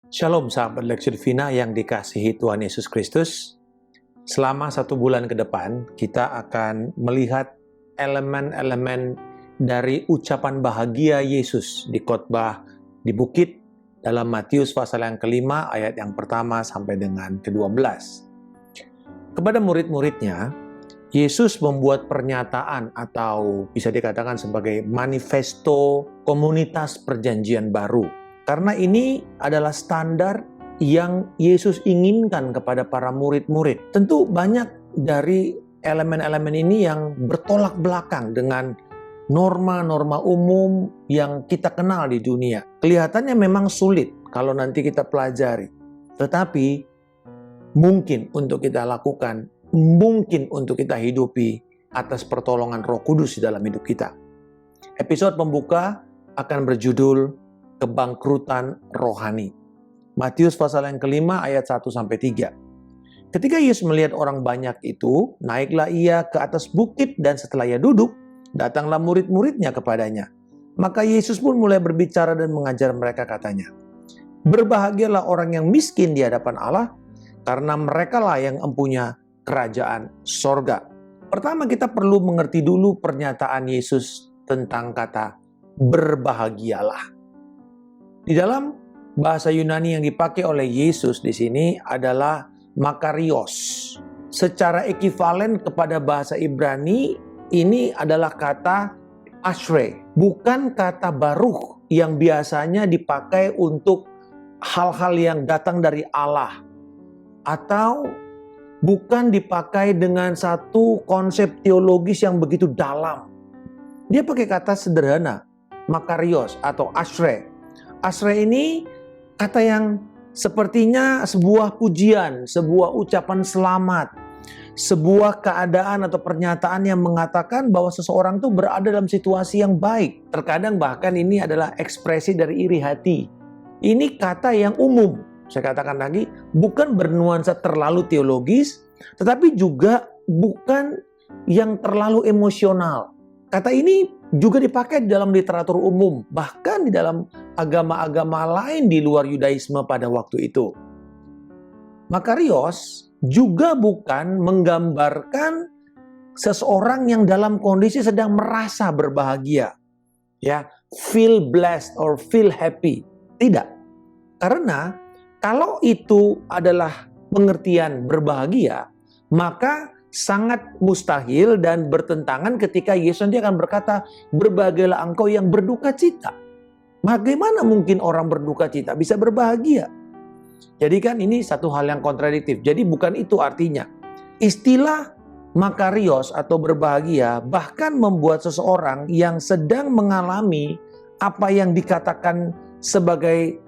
Shalom sahabat Leksi Divina yang dikasihi Tuhan Yesus Kristus. Selama 1 bulan ke depan, kita akan melihat elemen-elemen dari ucapan bahagia Yesus di khotbah di bukit dalam Matius pasal yang kelima ayat yang pertama sampai dengan ke-12. Kepada murid-muridnya, Yesus membuat pernyataan atau bisa dikatakan sebagai manifesto komunitas perjanjian baru. Karena ini adalah standar yang Yesus inginkan kepada para murid-murid. Tentu banyak dari elemen-elemen ini yang bertolak belakang dengan norma-norma umum yang kita kenal di dunia. Kelihatannya memang sulit kalau nanti kita pelajari. Tetapi mungkin untuk kita lakukan, mungkin untuk kita hidupi atas pertolongan Roh Kudus di dalam hidup kita. Episode pembuka akan berjudul Kebangkrutan Rohani. Matius pasal yang kelima ayat 1-3. Ketika Yesus melihat orang banyak itu, naiklah ia ke atas bukit dan setelah ia duduk, datanglah murid-muridnya kepadanya. Maka Yesus pun mulai berbicara dan mengajar mereka katanya, "Berbahagialah orang yang miskin di hadapan Allah, karena merekalah yang empunya kerajaan sorga." Pertama kita perlu mengerti dulu pernyataan Yesus tentang kata berbahagialah. Di dalam bahasa Yunani yang dipakai oleh Yesus di sini adalah makarios. Secara ekivalen kepada bahasa Ibrani, ini adalah kata ashrei, bukan kata baruch yang biasanya dipakai untuk hal-hal yang datang dari Allah, atau bukan dipakai dengan satu konsep teologis yang begitu dalam. Dia pakai kata sederhana, makarios atau ashrei. Ashrei ini kata yang sepertinya sebuah pujian, sebuah ucapan selamat, sebuah keadaan atau pernyataan yang mengatakan bahwa seseorang itu berada dalam situasi yang baik. Terkadang bahkan ini adalah ekspresi dari iri hati. Ini kata yang umum, saya katakan lagi, bukan bernuansa terlalu teologis, tetapi juga bukan yang terlalu emosional. Kata ini juga dipakai di dalam literatur umum, bahkan di dalam agama-agama lain di luar Yudaisme pada waktu itu. Makarios juga bukan menggambarkan seseorang yang dalam kondisi sedang merasa berbahagia. Ya, feel blessed or feel happy. Tidak. Karena kalau itu adalah pengertian berbahagia, maka sangat mustahil dan bertentangan ketika Yesus nanti akan berkata, "Berbahagialah engkau yang berduka cita." Bagaimana mungkin orang berduka cita bisa berbahagia? Jadi kan ini satu hal yang kontradiktif. Jadi bukan itu artinya. Istilah makarios atau berbahagia bahkan membuat seseorang yang sedang mengalami apa yang dikatakan sebagai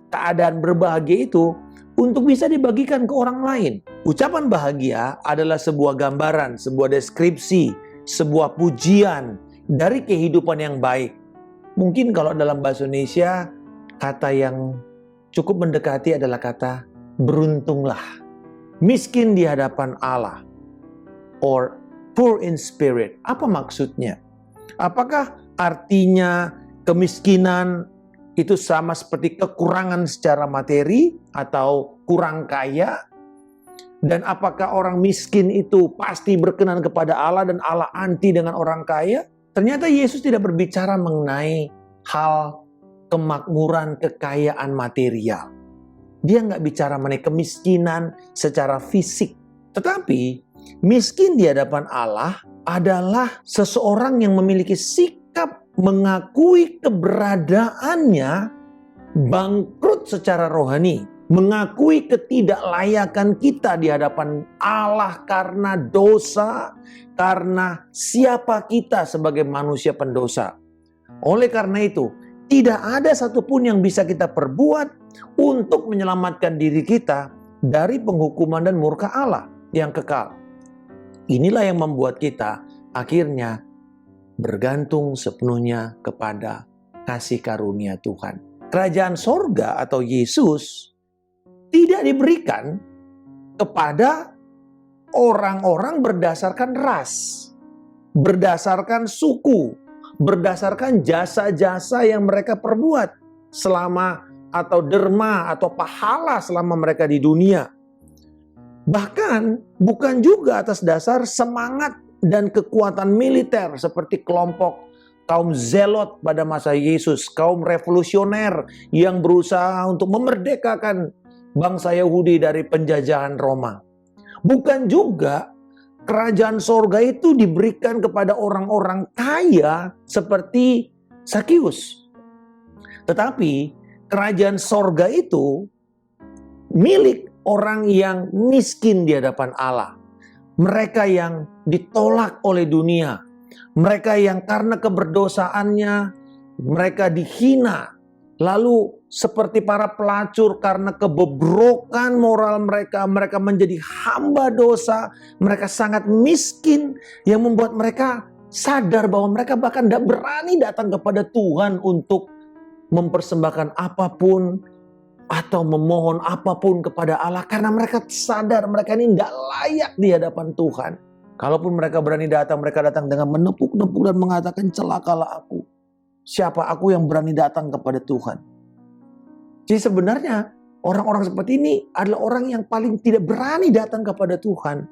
keadaan berbahagia itu untuk bisa dibagikan ke orang lain. Ucapan bahagia adalah sebuah gambaran, sebuah deskripsi, sebuah pujian dari kehidupan yang baik. Mungkin kalau dalam bahasa Indonesia, kata yang cukup mendekati adalah kata beruntunglah. Miskin di hadapan Allah. Or poor in spirit. Apa maksudnya? Apakah artinya kemiskinan itu sama seperti kekurangan secara materi atau kurang kaya? Dan apakah orang miskin itu pasti berkenan kepada Allah dan Allah anti dengan orang kaya? Ternyata Yesus tidak berbicara mengenai hal kemakmuran, kekayaan material. Dia nggak bicara mengenai kemiskinan secara fisik. Tetapi miskin di hadapan Allah adalah seseorang yang memiliki sikap mengakui keberadaannya bangkrut secara rohani, mengakui ketidaklayakan kita di hadapan Allah karena dosa, karena siapa kita sebagai manusia pendosa. Oleh karena itu, tidak ada satupun yang bisa kita perbuat untuk menyelamatkan diri kita dari penghukuman dan murka Allah yang kekal. Inilah yang membuat kita akhirnya bergantung sepenuhnya kepada kasih karunia Tuhan. Kerajaan sorga atau Yesus tidak diberikan kepada orang-orang berdasarkan ras, berdasarkan suku, berdasarkan jasa-jasa yang mereka perbuat selama atau derma atau pahala selama mereka di dunia. Bahkan bukan juga atas dasar semangat dan kekuatan militer seperti kelompok kaum Zelot pada masa Yesus, kaum revolusioner yang berusaha untuk memerdekakan bangsa Yahudi dari penjajahan Roma. Bukan juga kerajaan sorga itu diberikan kepada orang-orang kaya seperti Sakius. Tetapi kerajaan sorga itu milik orang yang miskin di hadapan Allah. Mereka yang ditolak oleh dunia. Mereka yang karena keberdosaannya mereka dihina. Lalu seperti para pelacur karena kebobrokan moral mereka, mereka menjadi hamba dosa, mereka sangat miskin yang membuat mereka sadar bahwa mereka bahkan tidak berani datang kepada Tuhan untuk mempersembahkan apapun atau memohon apapun kepada Allah karena mereka sadar mereka ini tidak layak di hadapan Tuhan. Kalaupun mereka berani datang, mereka datang dengan menepuk-nepuk dan mengatakan, celakalah aku. Siapa aku yang berani datang kepada Tuhan? Jadi sebenarnya orang-orang seperti ini adalah orang yang paling tidak berani datang kepada Tuhan.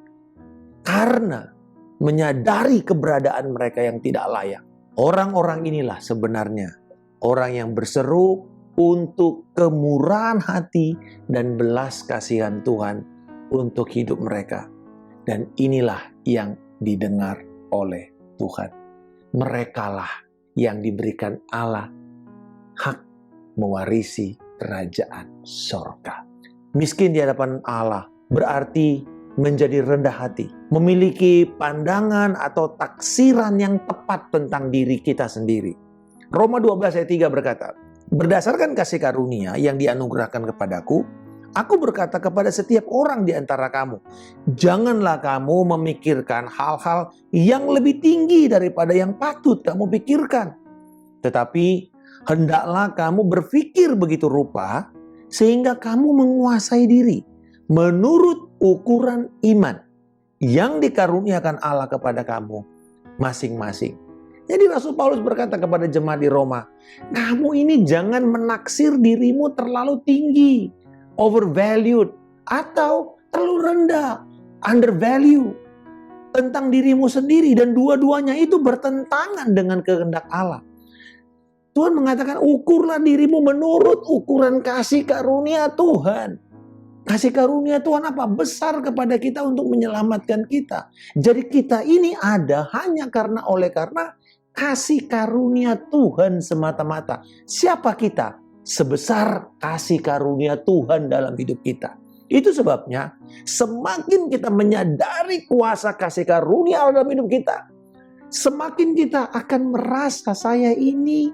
Karena menyadari keberadaan mereka yang tidak layak. Orang-orang inilah sebenarnya orang yang berseru untuk kemurahan hati dan belas kasihan Tuhan untuk hidup mereka. Dan inilah yang didengar oleh Tuhan. Merekalah yang diberikan Allah hak mewarisi kerajaan sorga. Miskin di hadapan Allah berarti menjadi rendah hati. Memiliki pandangan atau taksiran yang tepat tentang diri kita sendiri. Roma 12 ayat 3 berkata, berdasarkan kasih karunia yang dianugerahkan kepadaku, aku berkata kepada setiap orang di antara kamu, janganlah kamu memikirkan hal-hal yang lebih tinggi daripada yang patut kamu pikirkan. Tetapi hendaklah kamu berpikir begitu rupa, sehingga kamu menguasai diri menurut ukuran iman yang dikaruniakan Allah kepada kamu masing-masing. Jadi Rasul Paulus berkata kepada jemaat di Roma, kamu ini jangan menaksir dirimu terlalu tinggi, overvalued, atau terlalu rendah, undervalue tentang dirimu sendiri. Dan dua-duanya itu bertentangan dengan kehendak Allah. Tuhan mengatakan ukurlah dirimu menurut ukuran kasih karunia Tuhan. Kasih karunia Tuhan apa? Besar kepada kita untuk menyelamatkan kita. Jadi kita ini ada hanya karena kasih karunia Tuhan semata-mata. Siapa kita? Sebesar kasih karunia Tuhan dalam hidup kita. Itu sebabnya semakin kita menyadari kuasa kasih karunia Allah dalam hidup kita, semakin kita akan merasa saya ini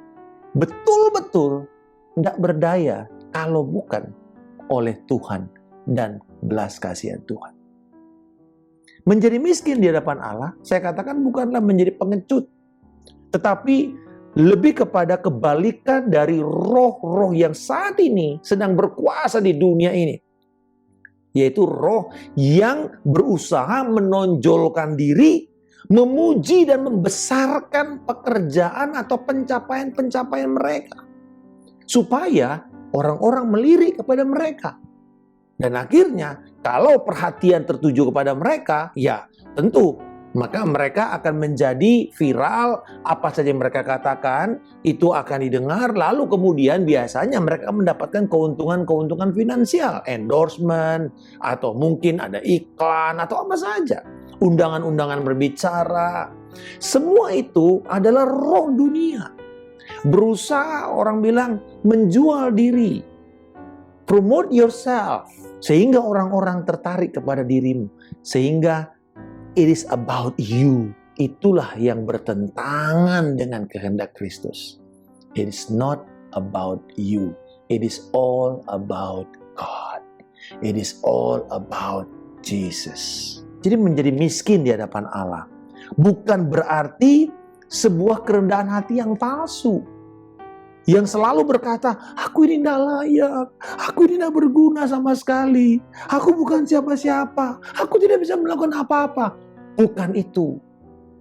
betul-betul tidak berdaya kalau bukan oleh Tuhan dan belas kasihan Tuhan. Menjadi miskin di hadapan Allah, saya katakan bukanlah menjadi pengecut, tetapi lebih kepada kebalikan dari roh-roh yang saat ini sedang berkuasa di dunia ini. Yaitu roh yang berusaha menonjolkan diri, memuji dan membesarkan pekerjaan atau pencapaian-pencapaian mereka. Supaya orang-orang melirik kepada mereka. Dan akhirnya kalau perhatian tertuju kepada mereka, ya tentu maka mereka akan menjadi viral, apa saja yang mereka katakan itu akan didengar, lalu kemudian biasanya mereka mendapatkan keuntungan-keuntungan finansial, endorsement, atau mungkin ada iklan, atau apa saja. Undangan-undangan berbicara, semua itu adalah roh dunia. Berusaha orang bilang menjual diri, promote yourself, sehingga orang-orang tertarik kepada dirimu, sehingga it is about you. Itulah yang bertentangan dengan kehendak Kristus. It is not about you. It is all about God. It is all about Jesus. Jadi menjadi miskin di hadapan Allah bukan berarti sebuah kerendahan hati yang palsu. Yang selalu berkata, aku ini tidak layak, aku ini tidak berguna sama sekali, aku bukan siapa-siapa, aku tidak bisa melakukan apa-apa. Bukan itu.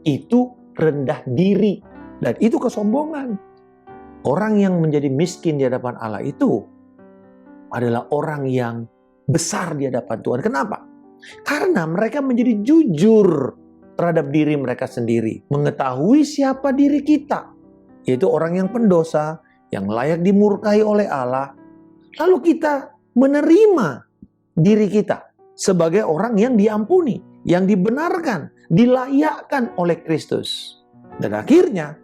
Itu rendah diri. Dan itu kesombongan. Orang yang menjadi miskin di hadapan Allah itu adalah orang yang besar di hadapan Tuhan. Kenapa? Karena mereka menjadi jujur terhadap diri mereka sendiri. Mengetahui siapa diri kita, yaitu orang yang pendosa, yang layak dimurkai oleh Allah. Lalu kita menerima diri kita sebagai orang yang diampuni, yang dibenarkan, dilayakkan oleh Kristus. Dan akhirnya,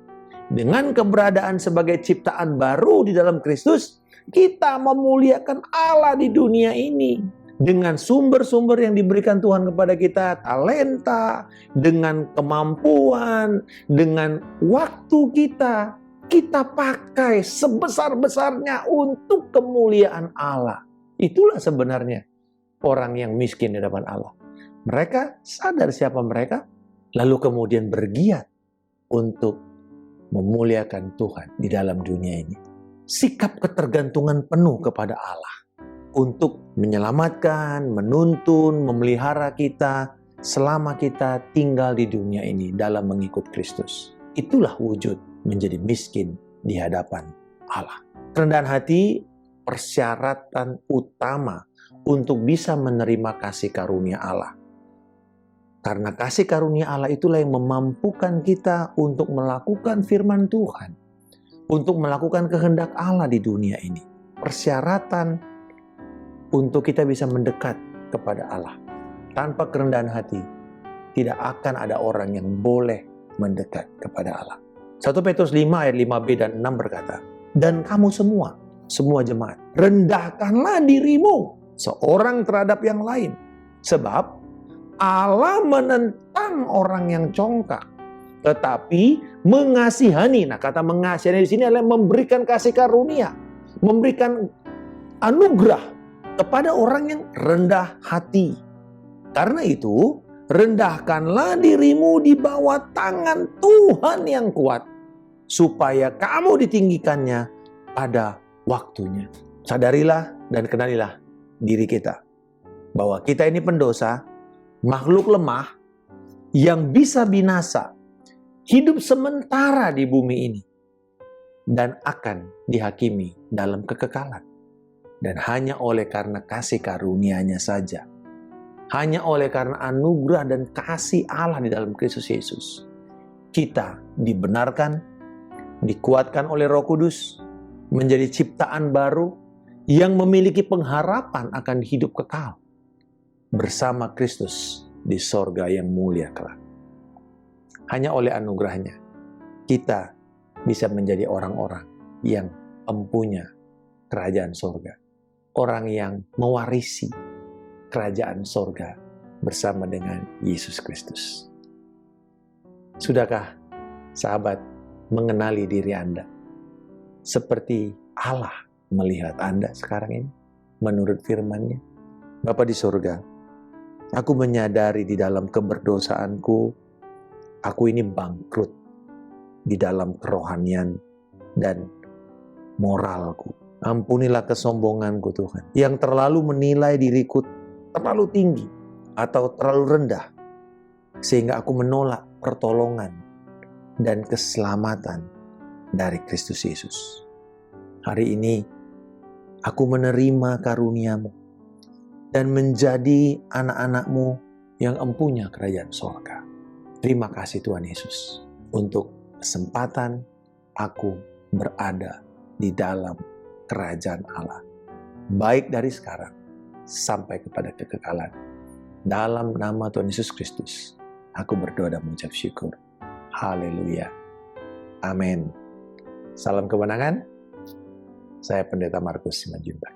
dengan keberadaan sebagai ciptaan baru di dalam Kristus, kita memuliakan Allah di dunia ini. Dengan sumber-sumber yang diberikan Tuhan kepada kita, talenta, dengan kemampuan, dengan waktu kita pakai sebesar-besarnya untuk kemuliaan Allah. Itulah sebenarnya orang yang miskin di hadapan Allah. Mereka sadar siapa mereka, lalu kemudian bergiat untuk memuliakan Tuhan di dalam dunia ini. Sikap ketergantungan penuh kepada Allah untuk menyelamatkan, menuntun, memelihara kita selama kita tinggal di dunia ini dalam mengikut Kristus. Itulah wujud menjadi miskin di hadapan Allah. Kerendahan hati persyaratan utama untuk bisa menerima kasih karunia Allah. Karena kasih karunia Allah itulah yang memampukan kita untuk melakukan firman Tuhan, untuk melakukan kehendak Allah di dunia ini. Persyaratan untuk kita bisa mendekat kepada Allah. Tanpa kerendahan hati, tidak akan ada orang yang boleh mendekat kepada Allah. 1 Petrus 5 ayat 5b dan 6 berkata, "Dan kamu semua jemaat, rendahkanlah dirimu seorang terhadap yang lain. Sebab Allah menentang orang yang congkak, tetapi mengasihani." Nah, kata mengasihani di sini adalah memberikan kasih karunia, memberikan anugerah kepada orang yang rendah hati. Karena itu, rendahkanlah dirimu di bawah tangan Tuhan yang kuat, supaya kamu ditinggikannya pada waktunya. Sadarilah dan kenalilah diri kita, bahwa kita ini pendosa, makhluk lemah, yang bisa binasa, hidup sementara di bumi ini, dan akan dihakimi dalam kekekalan. Dan hanya oleh karena kasih karunia-Nya saja, hanya oleh karena anugerah dan kasih Allah di dalam Kristus Yesus, kita dibenarkan, dikuatkan oleh Roh Kudus, menjadi ciptaan baru yang memiliki pengharapan akan hidup kekal bersama Kristus di sorga yang mulia kelak. Hanya oleh anugerahnya, kita bisa menjadi orang-orang yang empunya kerajaan sorga. Orang yang mewarisi kerajaan sorga bersama dengan Yesus Kristus. Sudahkah sahabat mengenali diri Anda seperti Allah melihat Anda sekarang ini menurut firman-Nya? Bapa di sorga, aku menyadari di dalam keberdosaanku, aku ini bangkrut di dalam kerohanian dan moralku. Ampunilah kesombonganku Tuhan, yang terlalu menilai diriku terlalu tinggi atau terlalu rendah, sehingga aku menolak pertolongan dan keselamatan dari Kristus Yesus. Hari ini aku menerima karunia-Mu dan menjadi anak-anak-Mu yang empunya kerajaan sorga. Terima kasih Tuhan Yesus untuk kesempatan aku berada di dalam kerajaan Allah, baik dari sekarang sampai kepada kekekalan. Dalam nama Tuhan Yesus Kristus, aku berdoa dan mengucap syukur. Haleluya. Amin. Salam kemenangan. Saya Pendeta Markus Simanjuntak.